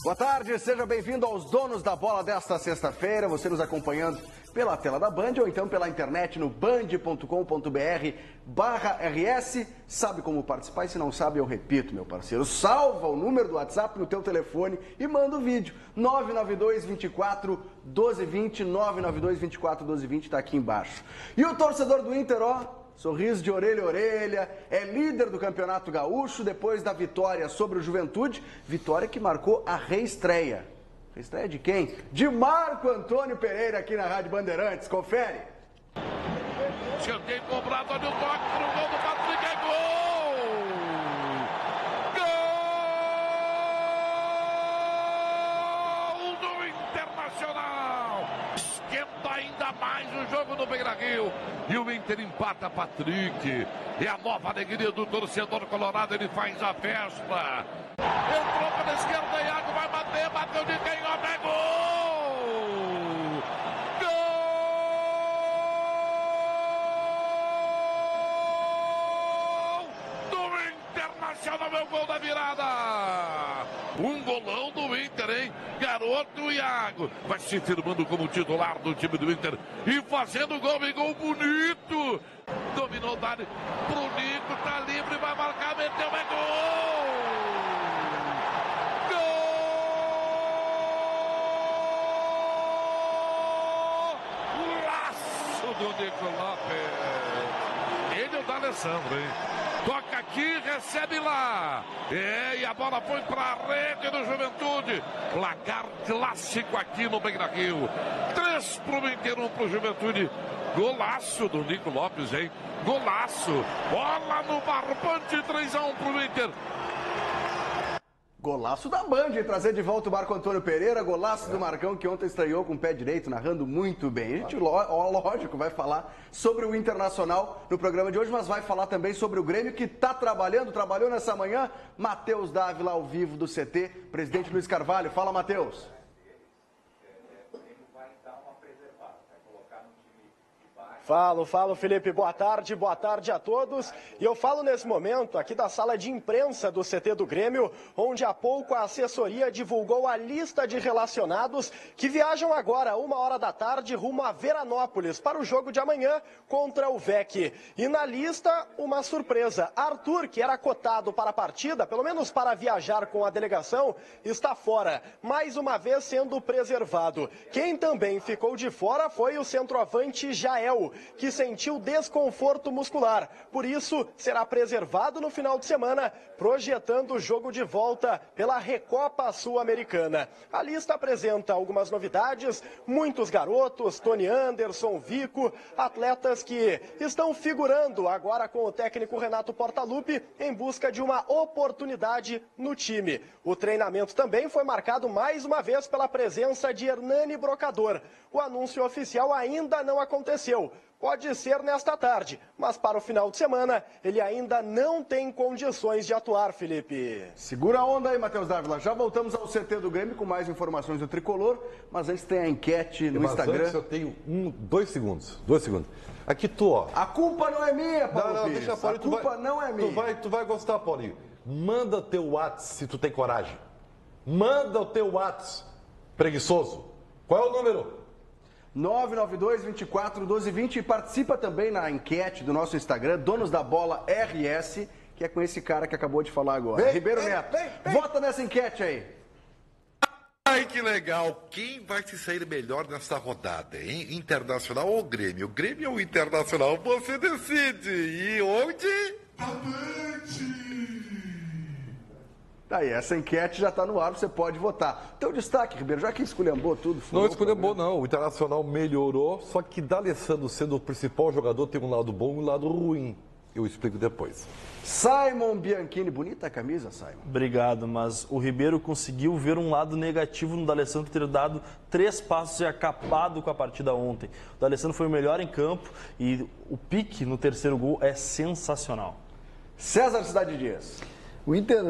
Boa tarde, seja bem-vindo aos Donos da Bola desta sexta-feira. Você nos acompanhando pela tela da Band ou então pela internet no band.com.br/RS. Sabe como participar? E se não sabe, eu repito, meu parceiro. Salva o número do WhatsApp no teu telefone e manda o vídeo. 992 24 1220, 992 24 1220, tá aqui embaixo. E o torcedor do Inter, ó, sorriso de orelha a orelha, é líder do Campeonato Gaúcho depois da vitória sobre o Juventude, vitória que marcou a reestreia. Reestreia de quem? De Marco Antônio Pereira aqui na Rádio Bandeirantes, confere. Escanteio cobrado, olha o toque pro gol do Patrick, é gol! Gol do Internacional! Esquenta ainda mais o jogo no Beira-Rio. E o Inter empata Patrick. É a nova alegria do torcedor colorado, ele faz a festa. Entrou pela esquerda, Iago vai bater, bateu de canhota, é gol! Gol do Internacional, é o gol da virada! Um golão do Inter, hein? Garoto Iago vai se firmando como titular do time do Inter e fazendo gol, e gol bonito. Dominou Dali pro Nico, tá livre, vai marcar, meteu, é gol! Gol! Laço do Nico Lopes. Ele é o D'Alessandro, hein? Toca aqui, recebe lá. E a bola foi para a rede do Juventude. Placar clássico aqui no Beira-Rio. 3 para o Inter, 1 para o Juventude. Golaço do Nico Lopes, hein? Golaço. Bola no barbante, 3-1 para o Inter. Golaço da Band, trazer de volta o Marco Antônio Pereira, golaço do Marcão, que ontem estreou com o pé direito, narrando muito bem. A gente, lógico, vai falar sobre o Internacional no programa de hoje, mas vai falar também sobre o Grêmio, que está trabalhou nessa manhã. Matheus Dávila, ao vivo do CT, presidente Luiz Carvalho. Fala, Matheus. Falo, Felipe, boa tarde a todos. E eu falo nesse momento aqui da sala de imprensa do CT do Grêmio, onde há pouco a assessoria divulgou a lista de relacionados que viajam agora, 1h da tarde, rumo a Veranópolis, para o jogo de amanhã contra o VEC. E na lista, uma surpresa. Arthur, que era cotado para a partida, pelo menos para viajar com a delegação, está fora, mais uma vez sendo preservado. Quem também ficou de fora foi o centroavante Jael, que sentiu desconforto muscular. Por isso, será preservado no final de semana, projetando o jogo de volta pela Recopa Sul-Americana. A lista apresenta algumas novidades, muitos garotos, Tony Anderson, Vico, atletas que estão figurando agora com o técnico Renato Portaluppi em busca de uma oportunidade no time. O treinamento também foi marcado mais uma vez pela presença de Hernani Brocador. O anúncio oficial ainda não aconteceu. Pode ser nesta tarde, mas para o final de semana ele ainda não tem condições de atuar, Felipe. Segura a onda aí, Matheus Dávila. Já voltamos ao CT do Grêmio com mais informações do Tricolor, mas antes tem a enquete no Instagram. Antes eu tenho 2 segundos. Aqui ó. A culpa não é minha, Paulo. Não, deixa fora. A culpa não é minha. Tu vai gostar, Paulinho. Manda teu WhatsApp se tu tem coragem. Manda o teu WhatsApp, preguiçoso. Qual é o número? 992 24 1220 e participa também na enquete do nosso Instagram, Donos da Bola RS, que é com esse cara que acabou de falar agora. Ribeiro Neto. Vota nessa enquete aí. Ai, que legal. Quem vai se sair melhor nessa rodada, hein? Internacional ou Grêmio? O Grêmio ou Internacional? Você decide. E onde? Avante! Tá aí, essa enquete já está no ar, você pode votar. Teu destaque, Ribeiro, já que esculhambou tudo. Não esculhambou, não. O Internacional melhorou, só que D'Alessandro sendo o principal jogador tem um lado bom e um lado ruim. Eu explico depois. Simon Bianchini, bonita a camisa, Simon. Obrigado, mas o Ribeiro conseguiu ver um lado negativo no D'Alessandro ter dado 3 passos e acabado com a partida ontem. O D'Alessandro foi o melhor em campo e o pique no terceiro gol é sensacional. César Cidade Dias. O Inter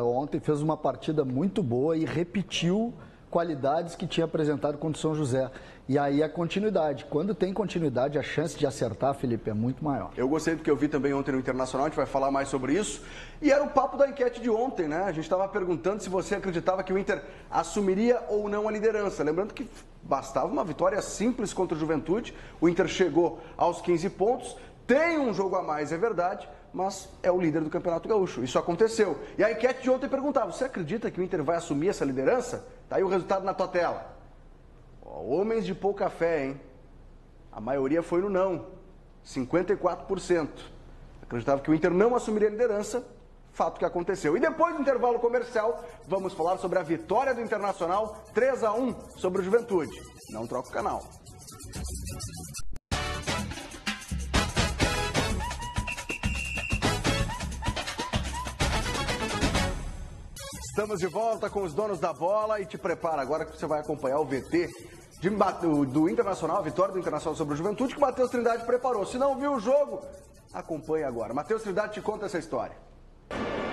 ontem fez uma partida muito boa e repetiu qualidades que tinha apresentado contra o São José. E aí a continuidade. Quando tem continuidade, a chance de acertar, Felipe, é muito maior. Eu gostei do que eu vi também ontem no Internacional, a gente vai falar mais sobre isso. E era o papo da enquete de ontem, né? A gente estava perguntando se você acreditava que o Inter assumiria ou não a liderança. Lembrando que bastava uma vitória simples contra o Juventude. O Inter chegou aos 15 pontos, tem um jogo a mais, é verdade, mas é o líder do Campeonato Gaúcho. Isso aconteceu. E a enquete de ontem perguntava, você acredita que o Inter vai assumir essa liderança? Tá aí o resultado na tua tela. Homens de pouca fé, hein? A maioria foi no não, 54%. Acreditava que o Inter não assumiria a liderança, fato que aconteceu. E depois do intervalo comercial, vamos falar sobre a vitória do Internacional 3-1 sobre o Juventude. Não troca o canal. Estamos de volta com os donos da bola e te prepara agora que você vai acompanhar o VT do Internacional, a vitória do Internacional sobre o Juventude, que o Matheus Trindade preparou. Se não viu o jogo, acompanhe agora. Matheus Trindade te conta essa história.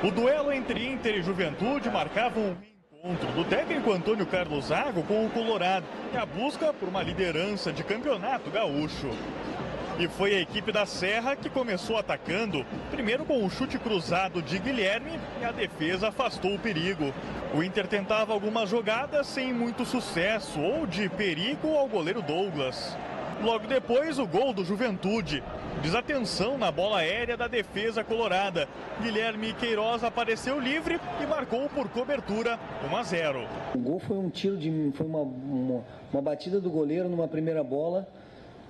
O duelo entre Inter e Juventude marcava um reencontro do técnico Antônio Carlos Zago com o Colorado e a busca por uma liderança de campeonato gaúcho. E foi a equipe da Serra que começou atacando, primeiro com um chute cruzado de Guilherme e a defesa afastou o perigo. O Inter tentava algumas jogadas sem muito sucesso ou de perigo ao goleiro Douglas. Logo depois, o gol do Juventude. Desatenção na bola aérea da defesa colorada. Guilherme Queiroz apareceu livre e marcou por cobertura 1-0. O gol foi um tiro foi uma batida do goleiro numa primeira bola.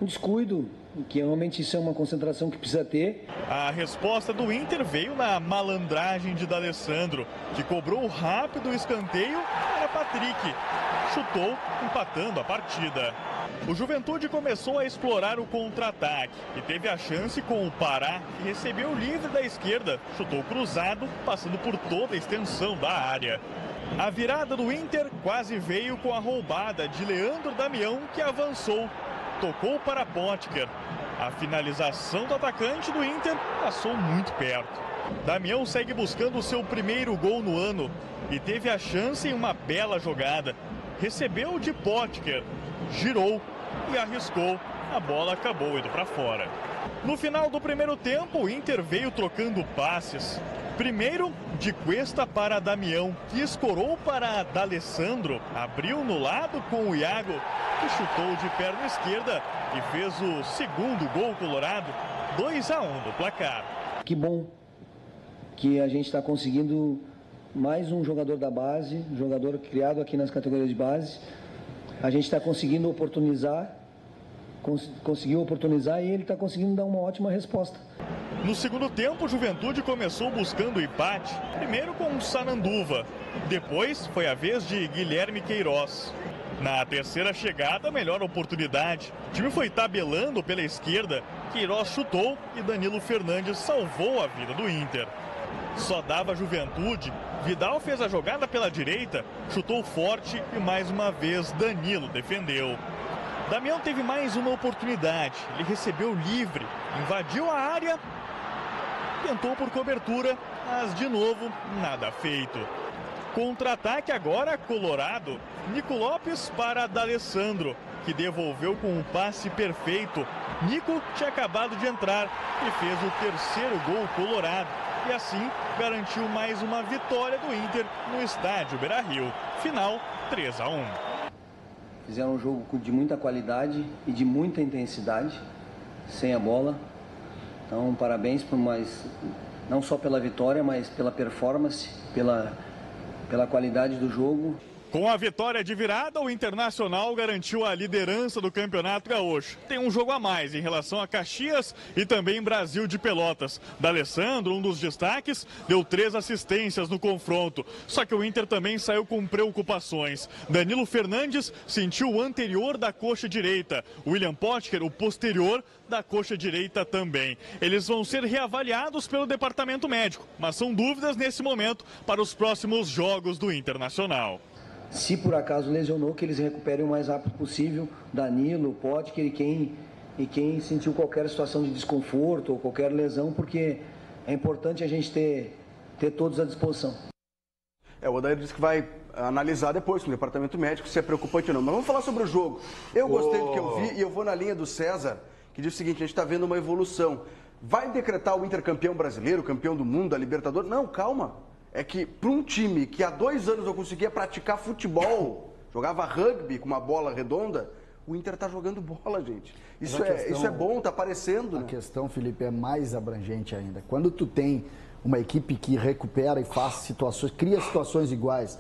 Um descuido, que realmente isso é uma concentração que precisa ter. A resposta do Inter veio na malandragem de D'Alessandro, que cobrou rápido o escanteio para Patrick. Chutou, empatando a partida. O Juventude começou a explorar o contra-ataque e teve a chance com o Pará, que recebeu livre da esquerda, chutou cruzado, passando por toda a extensão da área. A virada do Inter quase veio com a roubada de Leandro Damião, que avançou. Tocou para Potker. A finalização do atacante do Inter passou muito perto. Damião segue buscando o seu primeiro gol no ano e teve a chance em uma bela jogada. Recebeu de Potker, girou e arriscou. A bola acabou indo para fora. No final do primeiro tempo, o Inter veio trocando passes. Primeiro, de Cuesta para Damião, que escorou para D'Alessandro, abriu no lado com o Iago, que chutou de perna esquerda e fez o segundo gol colorado, 2-1 do placar. Que bom que a gente está conseguindo mais um jogador da base, jogador criado aqui nas categorias de base. A gente está conseguindo conseguiu oportunizar e ele está conseguindo dar uma ótima resposta. No segundo tempo, o Juventude começou buscando o empate, primeiro com o Sananduva, depois foi a vez de Guilherme Queiroz. Na terceira chegada, melhor oportunidade. O time foi tabelando pela esquerda, Queiroz chutou e Danilo Fernandes salvou a vida do Inter. Só dava Juventude, Vidal fez a jogada pela direita, chutou forte e mais uma vez Danilo defendeu. Damião teve mais uma oportunidade, ele recebeu livre, invadiu a área, tentou por cobertura, mas de novo nada feito. Contra-ataque agora colorado, Nico Lopes para D'Alessandro, que devolveu com um passe perfeito. Nico tinha acabado de entrar e fez o terceiro gol colorado e assim garantiu mais uma vitória do Inter no estádio Beira-Rio. Final 3-1. Fizeram um jogo de muita qualidade e de muita intensidade, sem a bola. Então, parabéns por mais, não só pela vitória, mas pela performance, pela qualidade do jogo. Com a vitória de virada, o Internacional garantiu a liderança do Campeonato Gaúcho. Tem um jogo a mais em relação a Caxias e também Brasil de Pelotas. D'Alessandro, um dos destaques, deu 3 assistências no confronto. Só que o Inter também saiu com preocupações. Danilo Fernandes sentiu o anterior da coxa direita. William Potker, o posterior da coxa direita também. Eles vão ser reavaliados pelo departamento médico, mas são dúvidas nesse momento para os próximos jogos do Internacional. Se por acaso lesionou, que eles recuperem o mais rápido possível, Danilo, Potker e quem sentiu qualquer situação de desconforto ou qualquer lesão, porque é importante a gente ter todos à disposição. O Odair disse que vai analisar depois com o departamento médico se é preocupante ou não. Mas vamos falar sobre o jogo. Eu gostei do que eu vi e eu vou na linha do César, que diz o seguinte, a gente está vendo uma evolução. Vai decretar o Inter campeão brasileiro, campeão do mundo, da Libertadores? Não, calma. É que para um time que há 2 anos eu conseguia praticar futebol, jogava rugby com uma bola redonda, o Inter está jogando bola, gente. Isso é bom, está aparecendo. A questão, Felipe, é mais abrangente ainda. Quando tu tem uma equipe que recupera e faz situações, cria situações iguais,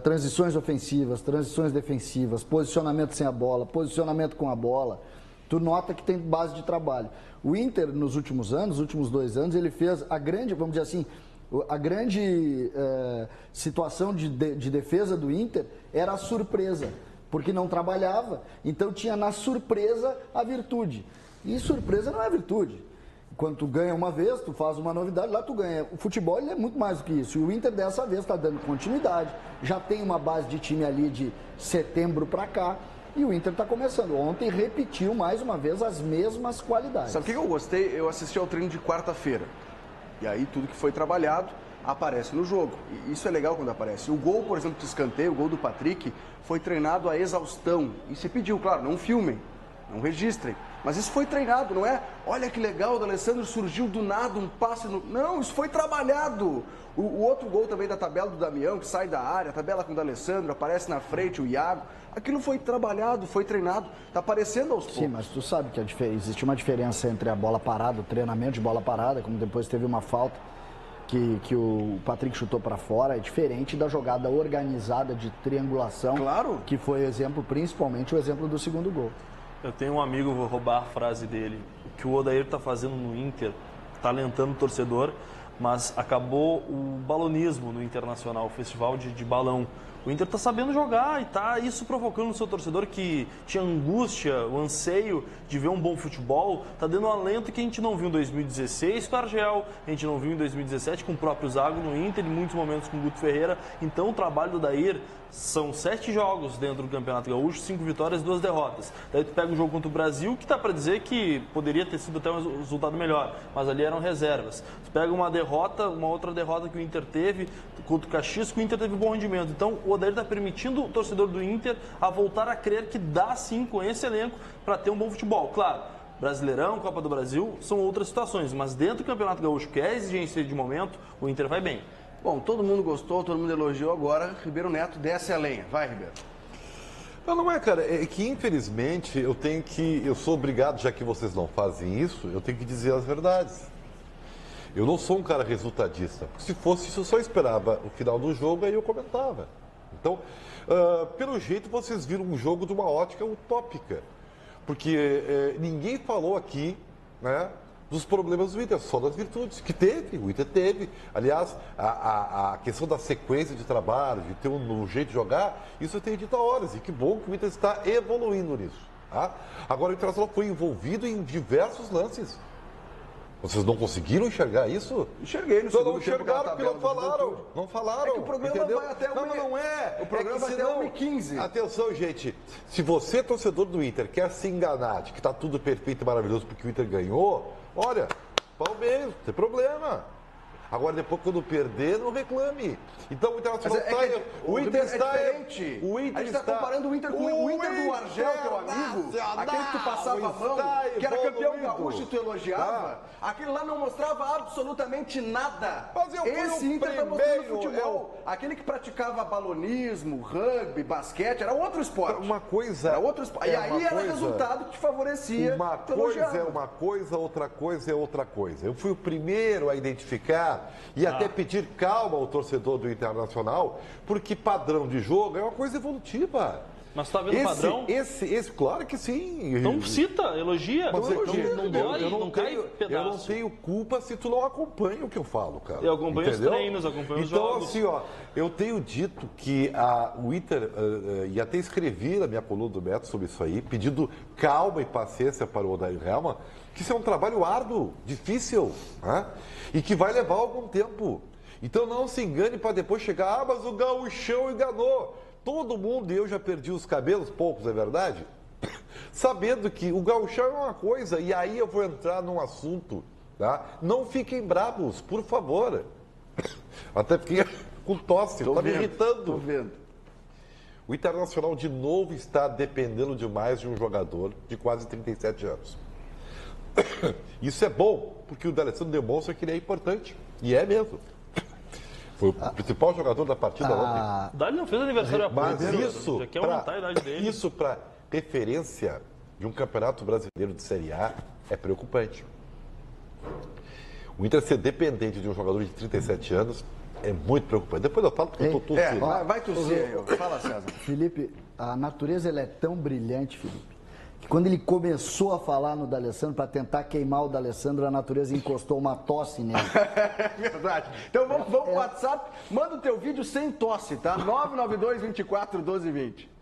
transições ofensivas, transições defensivas, posicionamento sem a bola, posicionamento com a bola, tu nota que tem base de trabalho. O Inter, nos últimos anos, nos últimos 2 anos, ele fez a grande, vamos dizer assim, a grande situação de defesa do Inter era a surpresa, porque não trabalhava, então tinha na surpresa a virtude. E surpresa não é virtude. Quando tu ganha uma vez, tu faz uma novidade, lá tu ganha. O futebol ele é muito mais do que isso. E o Inter dessa vez está dando continuidade, já tem uma base de time ali de setembro para cá, e o Inter está começando. Ontem repetiu mais uma vez as mesmas qualidades. Sabe o que eu gostei? Eu assisti ao treino de quarta-feira. E aí tudo que foi trabalhado aparece no jogo. E isso é legal quando aparece. O gol, por exemplo, de escanteio, o gol do Patrick, foi treinado à exaustão. E se pediu, claro, não filmem, não registrem. Mas isso foi treinado, não é? Olha que legal, o D'Alessandro surgiu do nada, um passe no... Não, isso foi trabalhado. O outro gol também da tabela do Damião, que sai da área, tabela com o D'Alessandro, aparece na frente o Iago. Aquilo foi trabalhado, foi treinado, está aparecendo aos poucos. Sim, mas tu sabe que existe uma diferença entre a bola parada, o treinamento de bola parada, como depois teve uma falta que o Patrick chutou para fora, é diferente da jogada organizada de triangulação, claro, que foi exemplo, principalmente o exemplo do segundo gol. Eu tenho um amigo, vou roubar a frase dele, o que o Odair está fazendo no Inter, está alentando o torcedor, mas acabou o balonismo no Internacional, o festival de balão. O Inter está sabendo jogar e está isso provocando no seu torcedor que tinha angústia, o anseio de ver um bom futebol. Está dando um alento que a gente não viu em 2016 com o Argel, a gente não viu em 2017 com o próprio Zago no Inter, em muitos momentos com o Guto Ferreira. Então o trabalho do Odair são 7 jogos dentro do Campeonato Gaúcho, 5 vitórias e 2 derrotas. Daí tu pega o jogo contra o Brasil, que está para dizer que poderia ter sido até um resultado melhor, mas ali eram reservas. Tu pega uma derrota, uma outra derrota que o Inter teve contra o Caxias, que o Inter teve bom rendimento. Então o Odair está permitindo o torcedor do Inter a voltar a crer que dá sim com esse elenco para ter um bom futebol. Claro, Brasileirão, Copa do Brasil são outras situações, mas dentro do Campeonato Gaúcho, que é a exigência de momento, o Inter vai bem. Bom, todo mundo gostou, todo mundo elogiou, agora Ribeiro Neto desce a lenha. Vai, Ribeiro. Não é, cara, é que infelizmente eu sou obrigado, já que vocês não fazem isso, eu tenho que dizer as verdades. Eu não sou um cara resultadista, porque se fosse isso eu só esperava o final do jogo e aí eu comentava. Então, pelo jeito vocês viram um jogo de uma ótica utópica, porque ninguém falou aqui, né, dos problemas do Inter, só das virtudes, que o Inter teve. Aliás, a questão da sequência de trabalho, de ter um jeito de jogar, isso eu tenho dito há horas, e que bom que o Inter está evoluindo nisso. Tá? Agora, o Internacional foi envolvido em diversos lances. Vocês não conseguiram enxergar isso? Enxerguei no segundo tempo. Não enxergaram porque não falaram. Não falaram. É que o programa entendeu? vai até Não é. O programa vai até 1h15. Atenção, gente. Se você, torcedor do Inter, quer se enganar de que está tudo perfeito e maravilhoso porque o Inter ganhou, olha, Palmeiras, não tem problema. Agora, depois, quando perder, não reclame. Então, o Internacional está... O Inter está... diferente. O Inter a gente está comparando o Inter com o Inter do Argel, teu amigo. Aquele que tu passava a mão, que era campeão gaúcho e tu elogiava. Aquele lá não mostrava absolutamente nada. Esse Inter está mostrando futebol. Aquele que praticava balonismo, rugby, basquete, era outro esporte. Uma coisa... Era outro esporte. E aí era resultado que te favorecia. Uma coisa é uma coisa, outra coisa é outra coisa. Eu fui o primeiro a identificar e até pedir calma ao torcedor do Internacional, porque padrão de jogo é uma coisa evolutiva. Mas tá vendo o padrão? Claro que sim. Então cita, elogia. Mas não dói, não cai pedaço. Eu não tenho culpa se tu não acompanha o que eu falo, cara. Eu acompanho os treinos, acompanho os jogos. Então, assim, eu tenho dito que o Inter, e até escrevi na minha coluna do Beto sobre isso aí, pedindo calma e paciência para o Odair Helman, que isso é um trabalho árduo, difícil, né? E que vai levar algum tempo. Então não se engane para depois chegar, mas o Gauchão enganou. Todo mundo, e eu já perdi os cabelos, poucos é verdade, sabendo que o Gauchão é uma coisa, e aí eu vou entrar num assunto, tá? Não fiquem bravos, por favor. Até porque com tosse, tá me irritando. Tô vendo. O Internacional de novo está dependendo demais de um jogador de quase 37 anos. Isso é bom, porque o D'Alessandro demonstra que ele é importante. E é mesmo. Foi o principal jogador da partida ontem. O Dali não fez aniversário há pouco. Mas isso, já quer aumentar a idade dele. Isso para referência de um campeonato brasileiro de Série A é preocupante. O Inter ser dependente de um jogador de 37 anos é muito preocupante. Depois eu falo porque eu tô tossindo. Vai tossir. Fala, César. Felipe, a natureza ela é tão brilhante, Felipe, que quando ele começou a falar no D'Alessandro para tentar queimar o D'Alessandro, a natureza encostou uma tosse nele. É verdade. Então vamos pro WhatsApp. Manda o teu vídeo sem tosse, tá? 992 24 12 20.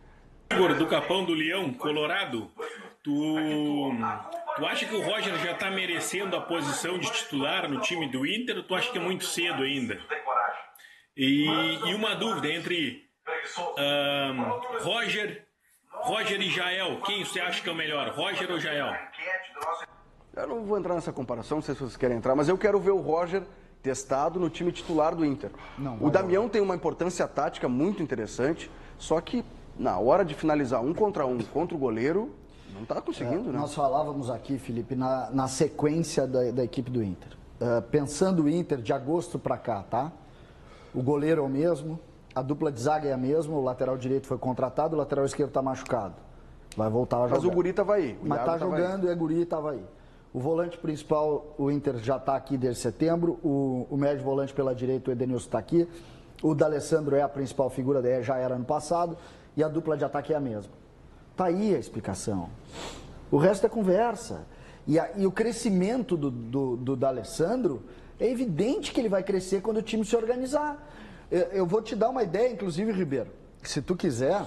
Igor, do Capão do Leão, Colorado, tu acha que o Roger já está merecendo a posição de titular no time do Inter ou tu acha que é muito cedo ainda? E uma dúvida entre Roger e Jael, quem você acha que é o melhor, Roger ou Jael? Eu não vou entrar nessa comparação, não sei se vocês querem entrar, mas eu quero ver o Roger testado no time titular do Inter. O Damião tem uma importância tática muito interessante, só que na hora de finalizar um contra o goleiro, não está conseguindo, né? Nós falávamos aqui, Felipe, na sequência da equipe do Inter. Pensando o Inter de agosto para cá, tá? O goleiro é o mesmo, a dupla de zaga é a mesma, o lateral direito foi contratado, o lateral esquerdo está machucado. Vai voltar a jogar. Mas o Guri estava aí. Mas está jogando e o Guri estava aí. O volante principal, o Inter já está aqui desde setembro, o médio volante pela direita, o Edenilson está aqui, o D'Alessandro é a principal figura, já era ano passado, e a dupla de ataque é a mesma. Está aí a explicação. O resto é conversa. E o crescimento do D'Alessandro, é evidente que ele vai crescer quando o time se organizar. Eu vou te dar uma ideia, inclusive, Ribeiro, que se tu quiser,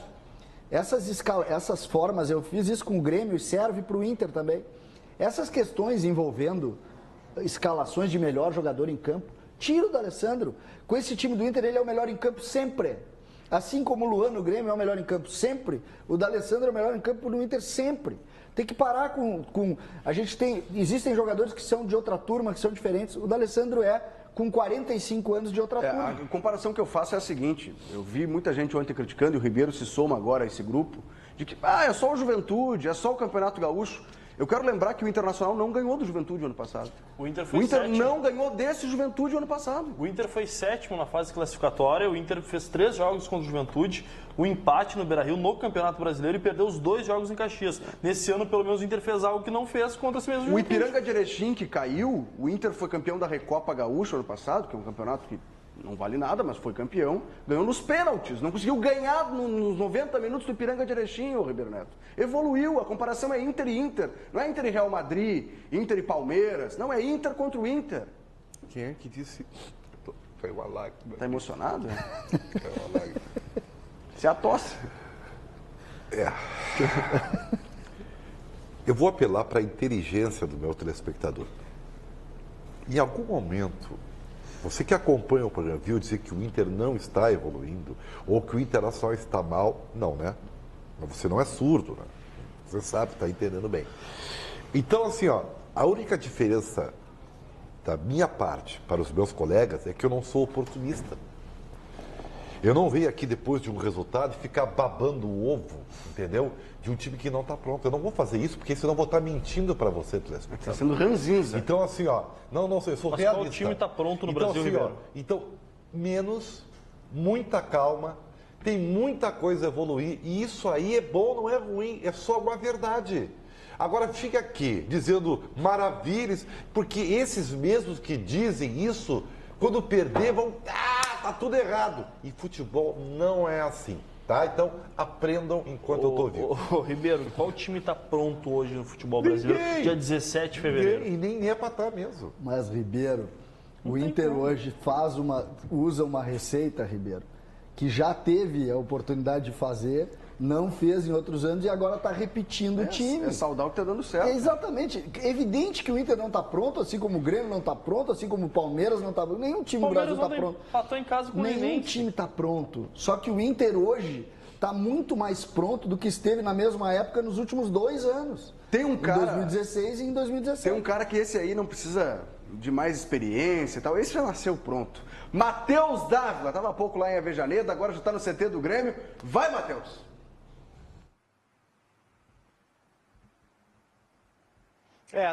essas formas, eu fiz isso com o Grêmio e serve para o Inter também. Essas questões envolvendo escalações de melhor jogador em campo, tira o D'Alessandro. Com esse time do Inter, ele é o melhor em campo sempre. Assim como o Luan no Grêmio é o melhor em campo sempre, o D'Alessandro é o melhor em campo no Inter sempre. Tem que parar com existem jogadores que são de outra turma, que são diferentes. O D'Alessandro é com 45 anos de outra turma. A comparação que eu faço é a seguinte, eu vi muita gente ontem criticando, e o Ribeiro se soma agora a esse grupo, de que é só o Juventude, é só o Campeonato Gaúcho. Eu quero lembrar que o Internacional não ganhou do Juventude ano passado. O Inter não ganhou desse Juventude ano passado. O Inter foi sétimo na fase classificatória, o Inter fez 3 jogos contra o Juventude, o empate no Beira-Rio no Campeonato Brasileiro e perdeu os 2 jogos em Caxias. Nesse ano, pelo menos, o Inter fez algo que não fez contra esse mesmo Juventude. O Ipiranga de Erechim, que caiu, o Inter foi campeão da Recopa Gaúcha ano passado, que é um campeonato que não vale nada, mas foi campeão, ganhou nos pênaltis, não conseguiu ganhar nos 90 minutos do Ipiranga de Erechim, o Ribeiro Neto. Evoluiu, a comparação é Inter e Inter, não é Inter e Real Madrid, Inter e Palmeiras, não, é Inter contra o Inter. Quem é que disse? Foi uma lágrima. Tá emocionado? Foi uma lágrima. Você é a tosse. Eu vou apelar para a inteligência do meu telespectador. Em algum momento, você que acompanha o programa viu dizer que o Inter não está evoluindo ou que o Internacional está mal? Não, né? Mas você não é surdo, né? Você sabe, está entendendo bem. Então, assim, a única diferença da minha parte para os meus colegas é que eu não sou oportunista. Eu não venho aqui depois de um resultado e ficar babando o ovo, entendeu? De um time que não está pronto. Eu não vou fazer isso, porque senão eu vou estar mentindo para você, telespectador. Está sendo ranzinza. Então, assim, não, eu sou Mas realista. qual time está pronto no então, Brasil, assim, Ribeiro? Então, muita calma, tem muita coisa a evoluir, e isso aí é bom, não é ruim, é só uma verdade. Agora, fica aqui dizendo maravilhas, porque esses mesmos que dizem isso, quando perder, vão... tá tudo errado. E futebol não é assim, tá? Então, aprendam enquanto eu estou vivo. Ribeiro, qual time está pronto hoje no futebol brasileiro? Dia 17 de fevereiro. E nem é para estar mesmo. Mas, Ribeiro, o Inter hoje usa uma receita, Ribeiro, que já teve a oportunidade de fazer, não fez em outros anos e agora está repetindo o time. É saudar o que está dando certo. Exatamente. É evidente que o Inter não está pronto, assim como o Grêmio não está pronto, assim como o Palmeiras não está pronto. Nenhum time do Brasil está pronto. Empatou em casa com Nenhum time está pronto. Só que o Inter hoje está muito mais pronto do que esteve na mesma época nos últimos 2 anos. Tem um cara... Em 2016 e em 2017. Tem um cara que esse aí não precisa de mais experiência e tal, esse já nasceu pronto. Matheus Dávila, estava há pouco lá em Avejaneda, agora já está no CT do Grêmio. Vai, Matheus!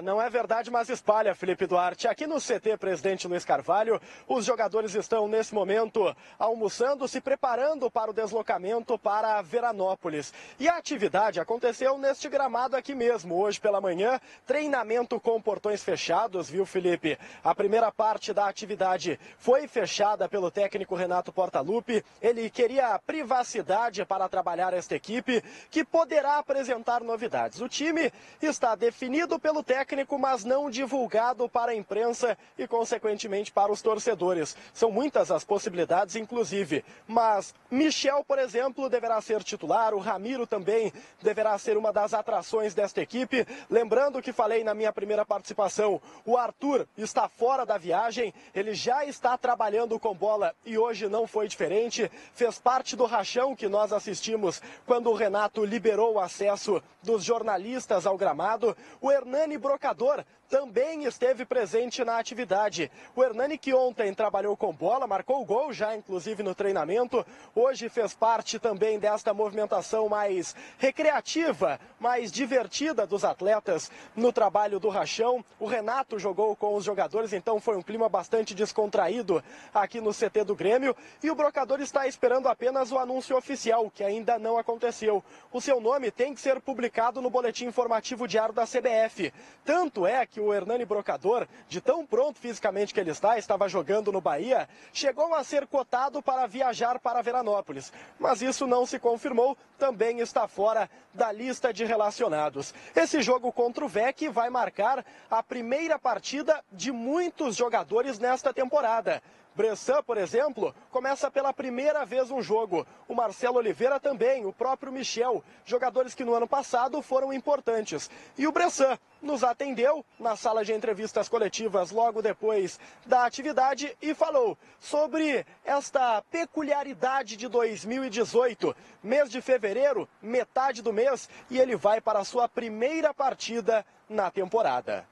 Não é verdade, mas espalha, Felipe Duarte. Aqui no CT Presidente Luiz Carvalho, os jogadores estão nesse momento almoçando, se preparando para o deslocamento para Veranópolis. E a atividade aconteceu neste gramado aqui mesmo, hoje pela manhã, treinamento com portões fechados, viu, Felipe? A primeira parte da atividade foi fechada pelo técnico Renato Portaluppi. Ele queria privacidade para trabalhar esta equipe, que poderá apresentar novidades. O time está definido pelo técnico, mas não divulgado para a imprensa e, consequentemente, para os torcedores. São muitas as possibilidades, inclusive. Mas Michel, por exemplo, deverá ser titular, o Ramiro também deverá ser uma das atrações desta equipe. Lembrando que falei na minha primeira participação, o Arthur está fora da viagem, ele já está trabalhando com bola e hoje não foi diferente. Fez parte do rachão que nós assistimos quando o Renato liberou o acesso dos jornalistas ao gramado. O Hernani Brocador também esteve presente na atividade. O Hernani, que ontem trabalhou com bola, marcou o gol já, inclusive, no treinamento. Hoje fez parte também desta movimentação mais recreativa, mais divertida dos atletas no trabalho do rachão. O Renato jogou com os jogadores, então foi um clima bastante descontraído aqui no CT do Grêmio. E o Brocador está esperando apenas o anúncio oficial, que ainda não aconteceu. O seu nome tem que ser publicado no boletim informativo diário da CBF. Tanto é que o Hernani Brocador, de tão pronto fisicamente que ele estava jogando no Bahia, chegou a ser cotado para viajar para Veranópolis. Mas isso não se confirmou, também está fora da lista de relacionados. Esse jogo contra o VEC vai marcar a primeira partida de muitos jogadores nesta temporada. Bressan, por exemplo, começa pela primeira vez um jogo. O Marcelo Oliveira também, o próprio Michel, jogadores que no ano passado foram importantes. E o Bressan nos atendeu na sala de entrevistas coletivas logo depois da atividade e falou sobre esta peculiaridade de 2018. Mês de fevereiro, metade do mês, e ele vai para a sua primeira partida na temporada.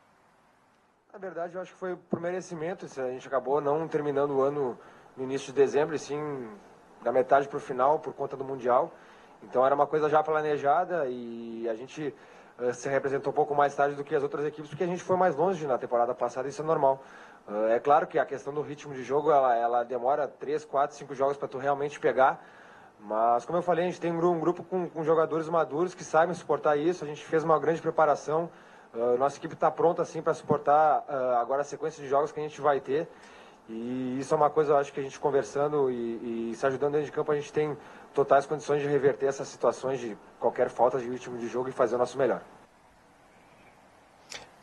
Na verdade, eu acho que foi por merecimento. A gente acabou não terminando o ano no início de dezembro, e sim da metade para o final, por conta do Mundial. Então era uma coisa já planejada e a gente se representou um pouco mais tarde do que as outras equipes, porque a gente foi mais longe na temporada passada, isso é normal. É claro que a questão do ritmo de jogo, ela demora 3, 4, 5 jogos para tu realmente pegar. Mas, como eu falei, a gente tem um grupo com jogadores maduros que sabem suportar isso. A gente fez uma grande preparação. Nossa equipe está pronta assim para suportar agora a sequência de jogos que a gente vai ter. E isso é uma coisa, eu acho, que a gente conversando e se ajudando dentro de campo, a gente tem totais condições de reverter essas situações de qualquer falta de ritmo de jogo e fazer o nosso melhor.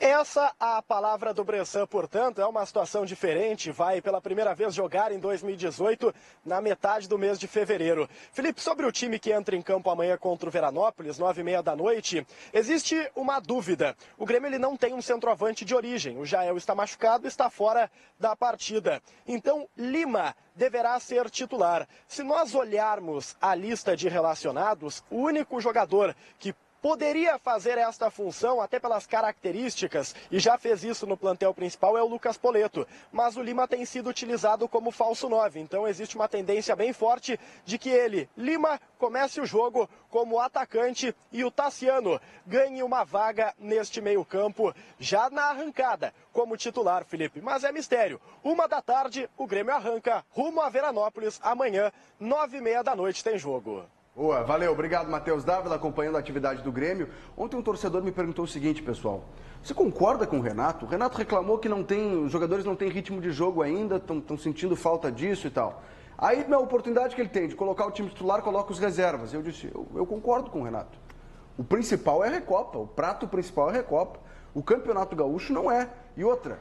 Essa a palavra do Bressan, portanto, é uma situação diferente, vai pela primeira vez jogar em 2018, na metade do mês de fevereiro. Felipe, sobre o time que entra em campo amanhã contra o Veranópolis, 9h30 da noite, existe uma dúvida. O Grêmio ele não tem um centroavante de origem, o Jael está machucado, está fora da partida. Então, Lima deverá ser titular. Se nós olharmos a lista de relacionados, o único jogador que poderia fazer esta função, até pelas características, e já fez isso no plantel principal, é o Lucas Poletto. Mas o Lima tem sido utilizado como falso 9, então existe uma tendência bem forte de que ele, Lima, comece o jogo como atacante e o Tassiano ganhe uma vaga neste meio-campo, já na arrancada, como titular, Felipe. Mas é mistério. 13h, o Grêmio arranca rumo a Veranópolis. Amanhã, 9h30 da noite, tem jogo. Boa, valeu, obrigado, Matheus Dávila, acompanhando a atividade do Grêmio. Ontem um torcedor me perguntou o seguinte, pessoal: você concorda com o Renato? O Renato reclamou que os jogadores não têm ritmo de jogo ainda, estão sentindo falta disso e tal. Aí, na oportunidade que ele tem de colocar o time titular, coloca os reservas. Eu disse, eu concordo com o Renato. O principal é a Recopa, o prato principal é a Recopa. O Campeonato Gaúcho não é. E outra,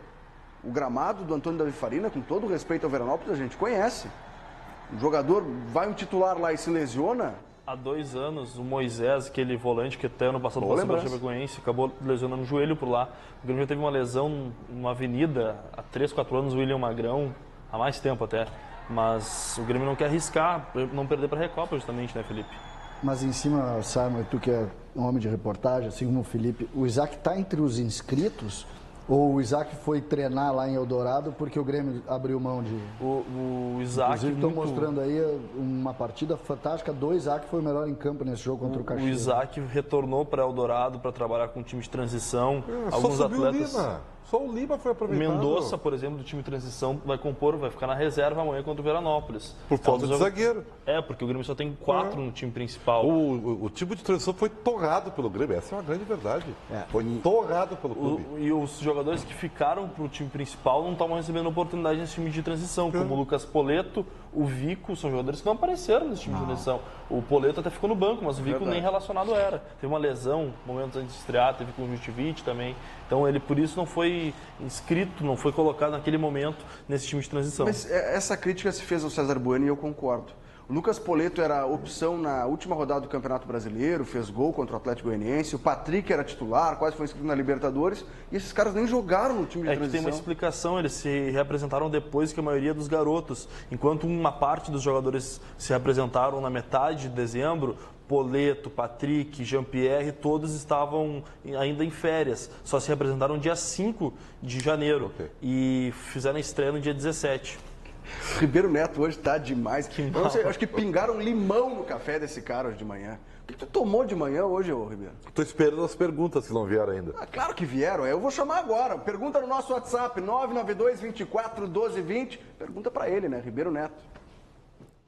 o gramado do Antônio Davi Farina, com todo respeito ao Veranópolis, a gente conhece. O jogador vai um titular lá e se lesiona. Há 2 anos, o Moisés, aquele volante que até ano passado passou pela Chapecoense, acabou lesionando o joelho por lá. O Grêmio já teve uma lesão numa avenida há 3, 4 anos, o William Magrão, há mais tempo até. Mas o Grêmio não quer arriscar, não perder para a Recopa justamente, né, Felipe? Mas em cima, Simon, tu que é um homem de reportagem, assim como o Felipe, o Isaac está entre os inscritos Ou o Isaac foi treinar lá em Eldorado porque o Grêmio abriu mão de... O Isaac... Inclusive estão mostrando aí uma partida fantástica do Isaac, que foi o melhor em campo nesse jogo contra o Caxias. O Isaac retornou para Eldorado para trabalhar com o time de transição. Alguns atletas... Só o Lima foi aproveitado. Mendonça, por exemplo, do time de transição, vai ficar na reserva amanhã contra o Veranópolis. Por falta de zagueiro. Porque o Grêmio só tem 4 no time principal. O time de transição foi torrado pelo Grêmio, essa é uma grande verdade. Foi torrado pelo clube. E os jogadores que ficaram para o time principal não estavam recebendo oportunidade nesse time de transição, como o Lucas Poleto, o Vico, são jogadores que não apareceram nesse time de transição. O Poleto até ficou no banco, mas o Vico nem relacionado era. Teve uma lesão momentos antes de estrear, teve conjuntivite também. Então ele por isso não foi inscrito, não foi colocado naquele momento nesse time de transição. Mas essa crítica se fez ao César Bueno e eu concordo. O Lucas Poleto era opção na última rodada do Campeonato Brasileiro, fez gol contra o Atlético Goianiense. O Patrick era titular, quase foi inscrito na Libertadores. E esses caras nem jogaram no time de transição. Que tem uma explicação, eles se representaram depois que a maioria dos garotos. Enquanto uma parte dos jogadores se representaram na metade de dezembro, Poleto, Patrick, Jean-Pierre, todos estavam ainda em férias. Só se representaram dia 5 de janeiro e fizeram a estreia no dia 17. Ribeiro Neto hoje tá demais. Eu acho que pingaram limão no café desse cara hoje de manhã. O que tu tomou de manhã hoje, ô Ribeiro? Estou esperando as perguntas que não vieram ainda. Claro que vieram, eu vou chamar agora. Pergunta no nosso WhatsApp, 992-24-1220. Pergunta pra ele, né, Ribeiro Neto.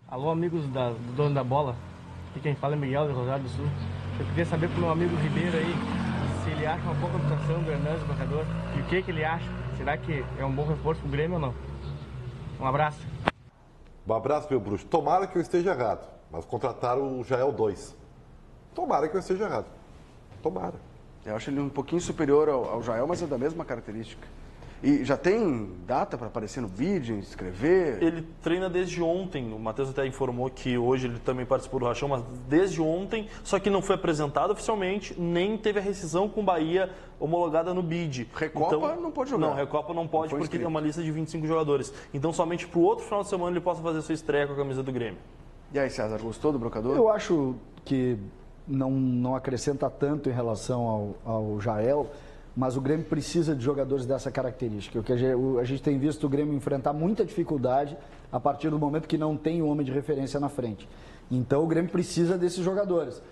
Alô, amigos do Dono da Bola. Aqui quem fala é Miguel, de Rosário do Sul. Eu queria saber pro meu amigo Ribeiro aí, se ele acha uma boa contratação do Hernandes, o jogador, e o que ele acha. Será que é um bom reforço pro Grêmio ou não? Um abraço. Um abraço, meu bruxo. Tomara que eu esteja errado, mas contrataram o Jael 2. Tomara que eu esteja errado. Tomara. Eu acho ele um pouquinho superior ao Jael, mas é da mesma característica. E já tem data para aparecer no vídeo, inscrever? Ele treina desde ontem. O Matheus até informou que hoje ele também participou do Rachão, mas desde ontem, só que não foi apresentado oficialmente, nem teve a rescisão com o Bahia homologada no BID. Recopa então, não pode jogar? Não, Recopa não pode porque é uma lista de 25 jogadores. Então somente para o outro final de semana ele possa fazer sua estreia com a camisa do Grêmio. E aí, César, gostou do brocador? Eu acho que não acrescenta tanto em relação ao Jael, mas o Grêmio precisa de jogadores dessa característica. O que a gente tem visto o Grêmio enfrentar muita dificuldade a partir do momento que não tem um homem de referência na frente. Então o Grêmio precisa desses jogadores.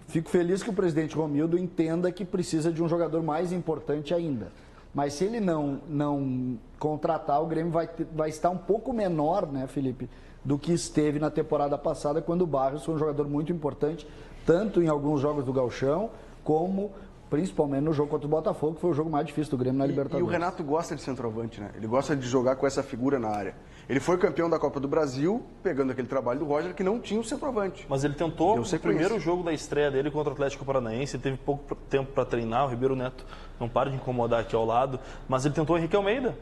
Fico feliz que o presidente Romildo entenda que precisa de um jogador mais importante ainda. Mas se ele não contratar, o Grêmio vai estar um pouco menor, né, Felipe, do que esteve na temporada passada, quando o Barros foi um jogador muito importante, tanto em alguns jogos do Gauchão, como principalmente no jogo contra o Botafogo, que foi o jogo mais difícil do Grêmio na Libertadores. E o Renato gosta de centroavante, né? Ele gosta de jogar com essa figura na área. Ele foi campeão da Copa do Brasil, pegando aquele trabalho do Roger, que não tinha um centroavante. Mas ele tentou, o primeiro jogo da estreia dele contra o Atlético Paranaense, ele teve pouco tempo para treinar, o Ribeiro Neto não para de incomodar aqui ao lado, mas ele tentou o Henrique Almeida.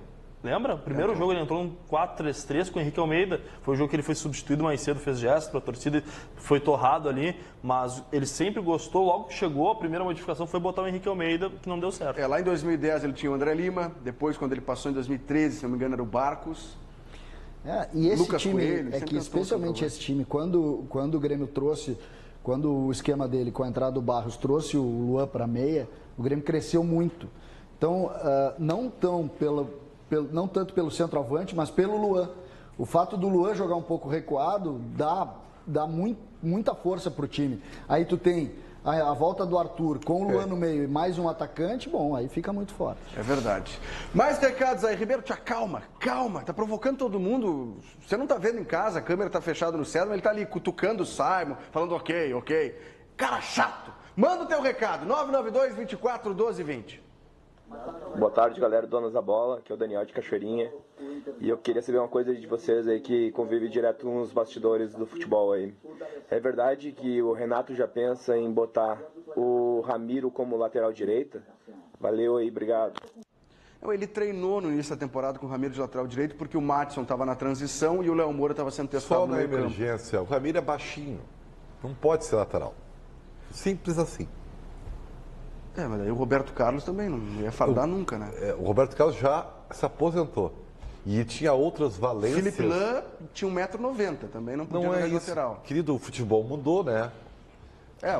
Lembra? O primeiro jogo ele entrou no 4-3-3 com o Henrique Almeida. Foi o jogo que ele foi substituído mais cedo, fez gesto para a torcida, foi torrado ali. Mas ele sempre gostou, logo que chegou, a primeira modificação foi botar o Henrique Almeida, que não deu certo. Lá em 2010 ele tinha o André Lima, depois quando ele passou em 2013, se não me engano, era o Barcos. E esse Lucas time, Coelho, especialmente esse time, quando o Grêmio trouxe, quando o esquema dele com a entrada do Barros trouxe o Luan para a meia, o Grêmio cresceu muito. Então, não tanto pelo centroavante, mas pelo Luan. O fato do Luan jogar um pouco recuado dá muita força para o time. Aí tu tem a volta do Arthur com o Luan no meio e mais um atacante, bom, aí fica muito forte. É verdade. Mais recados aí, Ribeiro, te acalma, calma, tá provocando todo mundo. Você não tá vendo em casa, a câmera tá fechada no céu, mas ele tá ali cutucando o Simon, falando ok. Cara chato. Manda o teu recado, 992-24-1220. Boa tarde, galera, donas da bola, aqui é o Daniel de Cachoeirinha. E eu queria saber uma coisa de vocês aí que convive direto nos bastidores do futebol aí. É verdade que o Renato já pensa em botar o Ramiro como lateral direita? Valeu aí, obrigado. Ele treinou no início da temporada com o Ramiro de lateral direito porque o Maddison estava na transição e o Léo Moura estava sendo testado só na emergência. O Ramiro é baixinho, não pode ser lateral. Simples assim. Mas aí o Roberto Carlos também não ia fardar nunca, né? O Roberto Carlos já se aposentou. E tinha outras valências. Felipe Lan tinha 1,90 m, também não podia jogar de lateral. Querido, o futebol mudou, né?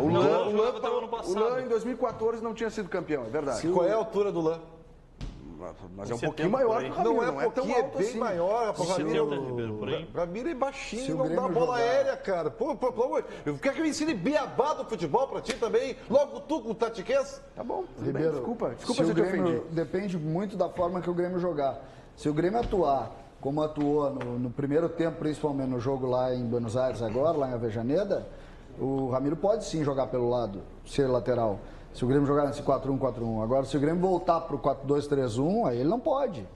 O Lan em 2014 não tinha sido campeão, é verdade. Qual é a altura do Lan? mas é um pouquinho maior que o Ramiro. Não é pouquinho, é bem assim. maior. O Ramiro é baixinho, não dá bola aérea, cara. Pô, quer que eu ensine beabá do futebol pra ti também? Logo tu com o tatiquense? Tá bom, Ribeiro, desculpa se eu te ofendi. Depende muito da forma que o Grêmio jogar. Se o Grêmio atuar como atuou no primeiro tempo, principalmente no jogo lá em Buenos Aires agora, lá em Avejaneda, o Ramiro pode sim jogar pelo lado, ser lateral. Se o Grêmio jogar nesse 4-1-4-1. Agora, se o Grêmio voltar pro 4-2-3-1, aí ele não pode.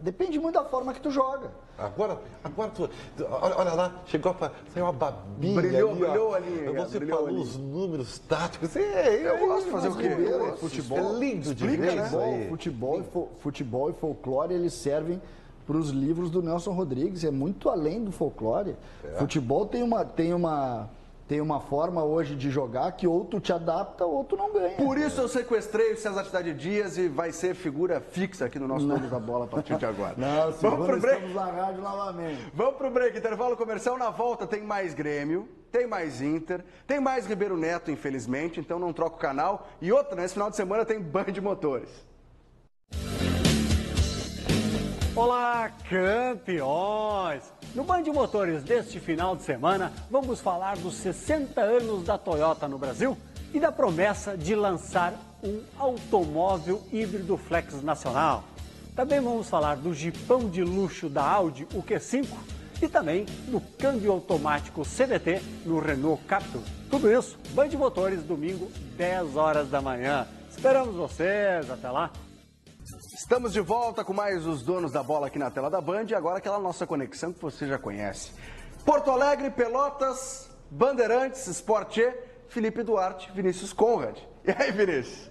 Depende muito da forma que tu joga. Agora tu, olha lá, saiu uma babinha. Brilhou ali. Você falou ali. Os números táticos. Eu gosto de fazer o quê? Futebol é lindo de ver, né? Futebol e folclore, eles servem para os livros do Nelson Rodrigues. É muito além do folclore. Futebol tem uma forma hoje de jogar que ou tu te adapta ou tu não ganha. Por isso eu sequestrei o César Cidade Dias e vai ser figura fixa aqui no nosso Donos da Bola a partir de agora. Não, vamos pro break. Estamos na rádio novamente. Vamos pro break, intervalo comercial. Na volta tem mais Grêmio, tem mais Inter, tem mais Ribeiro Neto, infelizmente, então não troca o canal. E outra, nesse final de semana tem Band Motores. Olá, campeões! No Band Motores deste final de semana, vamos falar dos 60 anos da Toyota no Brasil e da promessa de lançar um automóvel híbrido flex nacional. Também vamos falar do jipão de luxo da Audi, o Q5, e também do câmbio automático CVT no Renault Captur. Tudo isso, Band Motores, domingo, 10 horas da manhã. Esperamos vocês, até lá! Estamos de volta com mais os Donos da Bola aqui na tela da Band e agora aquela nossa conexão que você já conhece. Porto Alegre, Pelotas, Bandeirantes, Sport E, Felipe Duarte, Vinícius Conrad. E aí, Vinícius?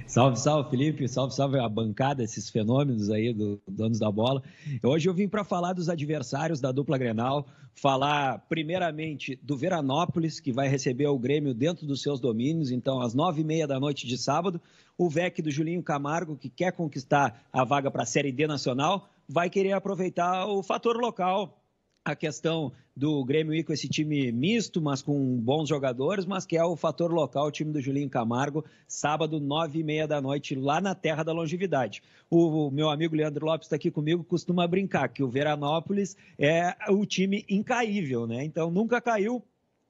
Salve, salve, Felipe. Salve, salve a bancada, esses fenômenos aí do Donos da Bola. Hoje eu vim para falar dos adversários da dupla Grenal, falar primeiramente do Veranópolis, que vai receber o Grêmio dentro dos seus domínios, então às 9h30 da noite de sábado. O VEC do Julinho Camargo, que quer conquistar a vaga para a Série D Nacional, vai querer aproveitar o fator local, a questão do Grêmio ir com esse time misto, mas com bons jogadores, mas que é o fator local, o time do Julinho Camargo, sábado, 9h30 da noite, lá na Terra da Longevidade. O meu amigo Leandro Lopes está aqui comigo, costuma brincar que o Veranópolis é o time incaível, né? Então nunca caiu.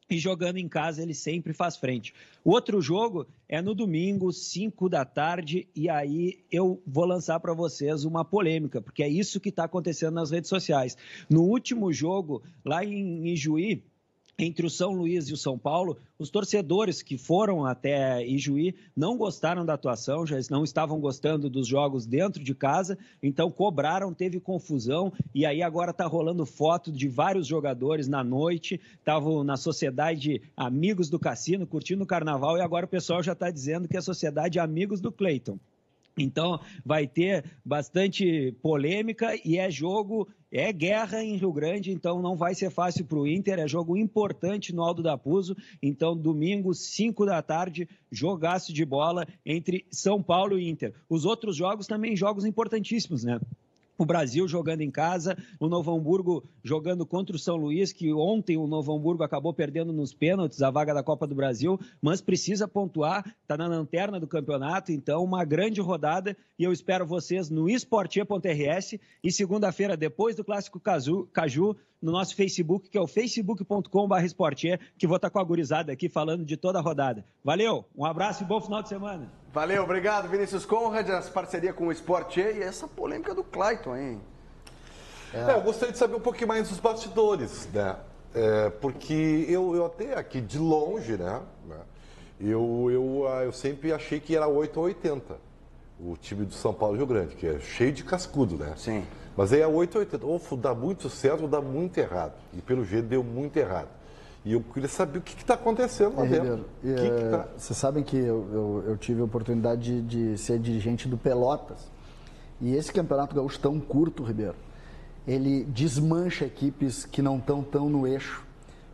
E jogando em casa, ele sempre faz frente. O outro jogo é no domingo, 5 da tarde, e aí eu vou lançar para vocês uma polêmica, porque é isso que está acontecendo nas redes sociais. No último jogo, lá em Ijuí, entre o São Luís e o São Paulo, os torcedores que foram até Ijuí não gostaram da atuação, já não estavam gostando dos jogos dentro de casa, então cobraram, teve confusão, e aí agora está rolando foto de vários jogadores na noite, estavam na Sociedade Amigos do Cassino, curtindo o carnaval, e agora o pessoal já está dizendo que é a Sociedade Amigos do Cleiton. Então, vai ter bastante polêmica e é guerra em Rio Grande, então não vai ser fácil para o Inter, é jogo importante no Aldo da Puzo. Então, domingo, 5 da tarde, jogaço de bola entre São Paulo e Inter. Os outros jogos também jogos importantíssimos, né? O Brasil jogando em casa, o Novo Hamburgo jogando contra o São Luís, que ontem o Novo Hamburgo acabou perdendo nos pênaltis a vaga da Copa do Brasil, mas precisa pontuar, está na lanterna do campeonato, então uma grande rodada e eu espero vocês no esporte.rs e segunda-feira, depois do Clássico Caju, no nosso Facebook, que é o facebook.com/esporte, que vou estar com a gurizada aqui falando de toda a rodada. Valeu, um abraço e bom final de semana. Valeu, obrigado, Vinícius Conrad, essa parceria com o Sport E essa polêmica do Cleiton, hein? Eu gostaria de saber um pouquinho mais dos bastidores, né? Porque eu até aqui de longe, né? Eu sempre achei que era 8 ou 80 o time do São Paulo e Rio Grande, que é cheio de cascudo, né? Sim. Mas aí é 8 ou 80, ou dá muito certo ou dá muito errado. E pelo jeito deu muito errado. E eu queria saber o que está acontecendo lá dentro. Vocês sabem que eu tive a oportunidade de ser dirigente do Pelotas. E esse Campeonato Gaúcho tão curto, Ribeiro, ele desmancha equipes que não estão tão no eixo.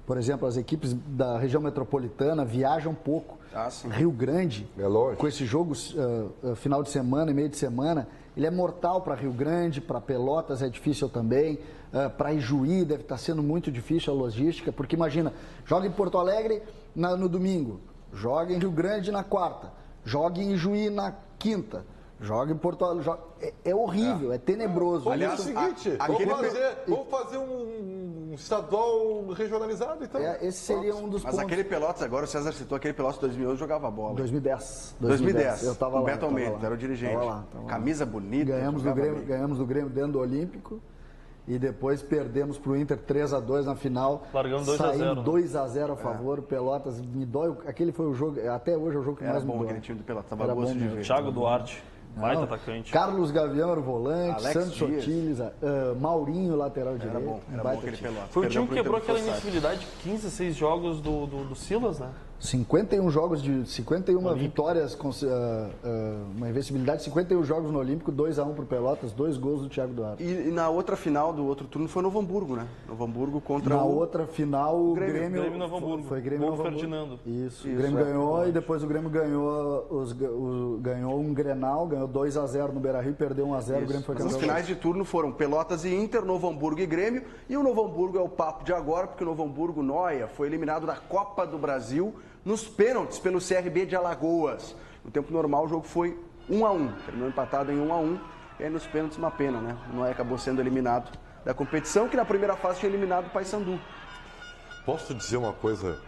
Por exemplo, as equipes da região metropolitana viajam pouco. Rio Grande, com esse jogo final de semana e meio de semana, ele é mortal para Rio Grande, para Pelotas é difícil também, para Ijuí deve estar sendo muito difícil a logística, porque imagina, joga em Porto Alegre no domingo, joga em Rio Grande na quarta, joga em Ijuí na quinta, Joga em Porto Alegre. É horrível, é tenebroso. Aliás, é o seguinte, vamos fazer um estadual regionalizado, então. Esse seria um dos pontos. Mas aquele Pelotas, agora o César citou, aquele Pelotas de 2011 jogava bola. 2010. Eu tava lá. O Beto Almeida, era o dirigente. Tava lá. Camisa bonita. Ganhamos do Grêmio dentro do Olímpico. E depois perdemos para o Inter 3-2 na final. Largamos 2-0. 2-0 a favor. O Pelotas me dói. Aquele foi o jogo, até hoje é o jogo que mais me dói. Era bom aquele time do Pelotas, tava gosto de ver. Thiago Duarte. Baita atacante. Carlos Gavião era o volante, Alex Santos Sotiles, Maurinho, lateral direito. Era bom aquele Pelotas. Foi o time que quebrou aquela invencibilidade de 15, 6 jogos do Silas, né? 51 jogos de 51 vitórias, uma invencibilidade de 51 jogos no Olímpico, 2-1 pro Pelotas, 2 gols do Thiago Duarte. E na outra final do outro turno foi Novo Hamburgo, né? Novo Hamburgo contra outra final o Grêmio Novo Hamburgo. Foi Grêmio Novo Ferdinando. Isso, o Grêmio ganhou e depois o Grêmio ganhou um Grenal, ganhou 2-0 no Beira-Rio, perdeu 1-0, o Grêmio foi campeão. As finais de turno foram Pelotas e Inter, Novo Hamburgo e Grêmio, e o Novo Hamburgo é o papo de agora, porque o Novo Hamburgo Noia foi eliminado da Copa do Brasil nos pênaltis pelo CRB de Alagoas. No tempo normal o jogo foi 1-1, terminou empatado em 1-1, e aí nos pênaltis uma pena, né? O Noia acabou sendo eliminado da competição, que na primeira fase tinha eliminado o Paysandu. Posso dizer uma coisa?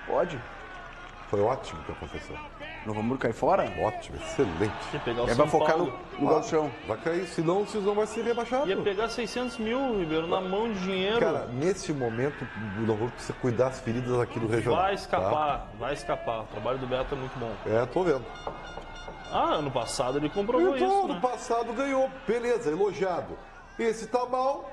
Pode. Foi ótimo o que aconteceu. Novo Hamburgo cai fora? Ótimo, excelente. Vai focar no gauchão. Vai cair, senão o Cisão vai ser rebaixado. Ia pegar 600 mil, Ribeiro, na mão de dinheiro. Cara, nesse momento, o Novo Hamburgo precisa cuidar das feridas aqui do regional. Vai escapar. O trabalho do Beto é muito bom. Tô vendo. Ano passado ele comprovou isso, ano passado ganhou, beleza, elogiado. Esse tá mal.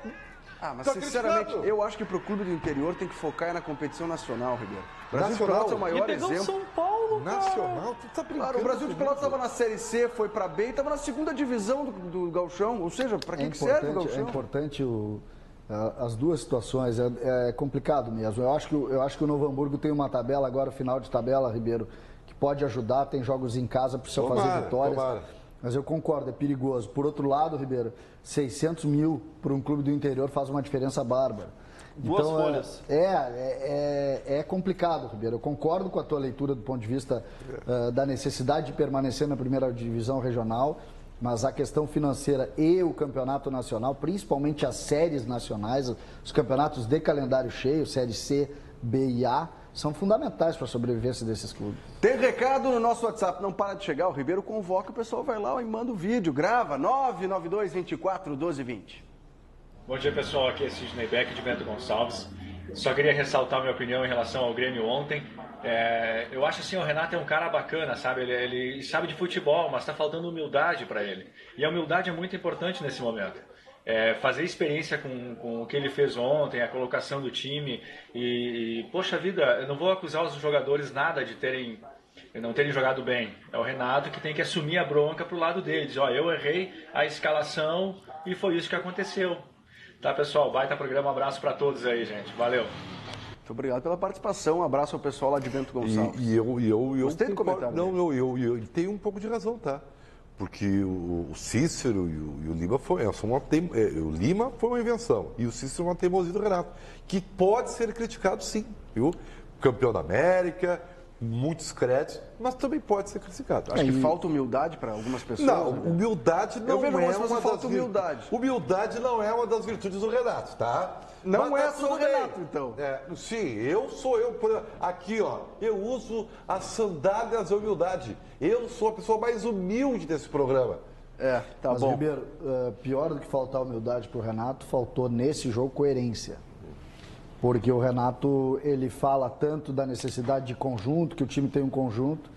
Mas sinceramente, eu acho que pro clube do interior tem que focar na competição nacional, Ribeiro. O Brasil de Pelotas é o maior exemplo. São Paulo, nacional, tu tá brincando. Claro, o Brasil de Pelotas estava na Série C, foi pra B e estava na segunda divisão do gauchão. Ou seja, para que serve o gauchão? É importante as duas situações, é complicado mesmo. Eu acho que o Novo Hamburgo tem uma tabela agora, final de tabela, Ribeiro, que pode ajudar, tem jogos em casa, precisa fazer vitórias. Mas eu concordo, é perigoso. Por outro lado, Ribeiro, 600 mil para um clube do interior faz uma diferença bárbara. Duas folhas. É complicado, Ribeiro. Eu concordo com a tua leitura do ponto de vista da necessidade de permanecer na primeira divisão regional, mas a questão financeira e o campeonato nacional, principalmente as séries nacionais, os campeonatos de calendário cheio, série C, B e A, são fundamentais para a sobrevivência desses clubes. Tem recado no nosso WhatsApp, não para de chegar, o Ribeiro convoca, o pessoal vai lá e manda o vídeo, grava, 992 24 1220. Bom dia, pessoal, aqui é Sidney Beck de Bento Gonçalves. Só queria ressaltar minha opinião em relação ao Grêmio ontem. Eu acho assim, o Renato é um cara bacana, sabe? Ele sabe de futebol, mas está faltando humildade para ele. E a humildade é muito importante nesse momento. Fazer experiência com o que ele fez ontem, a colocação do time e poxa vida, eu não vou acusar os jogadores nada de não terem jogado bem. É o Renato que tem que assumir a bronca pro lado dele, dizer, eu errei a escalação e foi isso que aconteceu. Tá, pessoal, baita programa, abraço para todos aí, gente, valeu. Muito obrigado pela participação, um abraço ao pessoal lá de Bento Gonçalves. Gostei do comentário. Não, ele tem um pouco de razão, tá? Porque o Cícero e o Lima o Lima foi uma invenção e o Cícero uma teimosia do Renato, que pode ser criticado sim, viu? Campeão da América, muitos créditos, mas também pode ser criticado. Acho que falta humildade para algumas pessoas. Não, humildade não é uma das humildade. Humildade não é uma das virtudes do Renato, tá? Não é só o Renato, então. Sim, sou eu. Aqui, ó, eu uso as sandálias da humildade. Eu sou a pessoa mais humilde desse programa. Mas, bom. Ribeiro, pior do que faltar humildade pro Renato, faltou nesse jogo coerência. Porque o Renato, ele fala tanto da necessidade de conjunto, que o time tem um conjunto,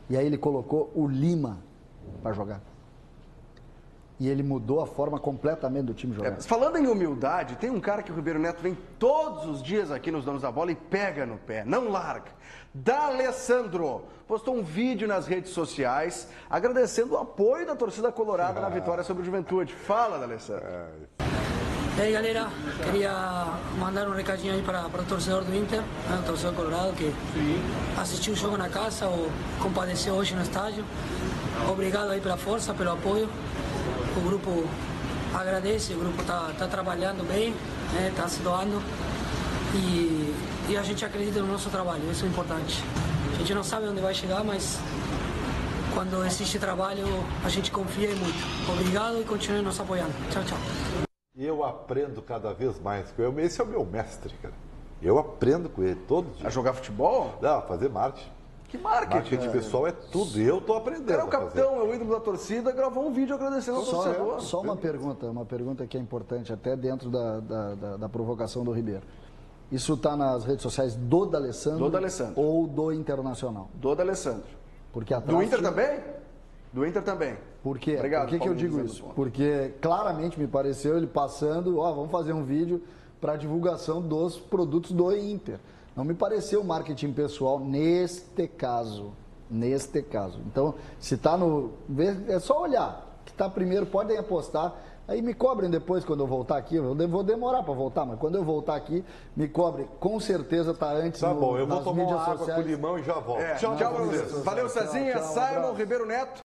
e aí ele colocou o Lima para jogar. E ele mudou a forma completamente do time jogar. Falando em humildade, tem um cara que o Ribeiro Neto vem todos os dias aqui nos Donos da Bola e pega no pé, não larga. D'Alessandro postou um vídeo nas redes sociais agradecendo o apoio da torcida colorada na vitória sobre o Juventude. Fala, D'Alessandro. E aí, galera, queria mandar um recadinho aí para o torcedor do Inter, o torcedor colorado que assistiu o jogo na casa ou compadeceu hoje no estádio. Obrigado aí pela força, pelo apoio. O grupo agradece, o grupo tá trabalhando bem, tá se doando e a gente acredita no nosso trabalho, isso é importante. A gente não sabe onde vai chegar, mas quando existe trabalho, a gente confia muito. Obrigado e continue nos apoiando. Tchau, tchau. Eu aprendo cada vez mais com ele. Esse é o meu mestre, cara. Eu aprendo com ele todo dia. A jogar futebol? Não, a fazer marketing. Que marketing? Marketing pessoal é tudo. Eu tô aprendendo. Era o capitão, é o ídolo da torcida, gravou um vídeo agradecendo ao torcedor. Só uma pergunta que é importante, até dentro da provocação do Ribeiro. Isso está nas redes sociais do D'Alessandro? Do D'Alessandro. Ou do Internacional? Do D'Alessandro. Porque atrás do Inter também? Do Inter também. Por quê? Obrigado, Por que eu digo isso? Porque claramente me pareceu ele passando, vamos fazer um vídeo para divulgação dos produtos do Inter. Não me pareceu marketing pessoal neste caso. Então, se está no... É só olhar. Que está primeiro, podem apostar. Aí me cobrem depois quando eu voltar aqui. Eu vou demorar para voltar, mas quando eu voltar aqui, me cobre. Com certeza está antes Tá bom, eu vou nas tomar mídias uma água sociais. com limão e já volto. Tchau para vocês. Valeu, Cezinha, tchau, Simon, Ribeiro Neto.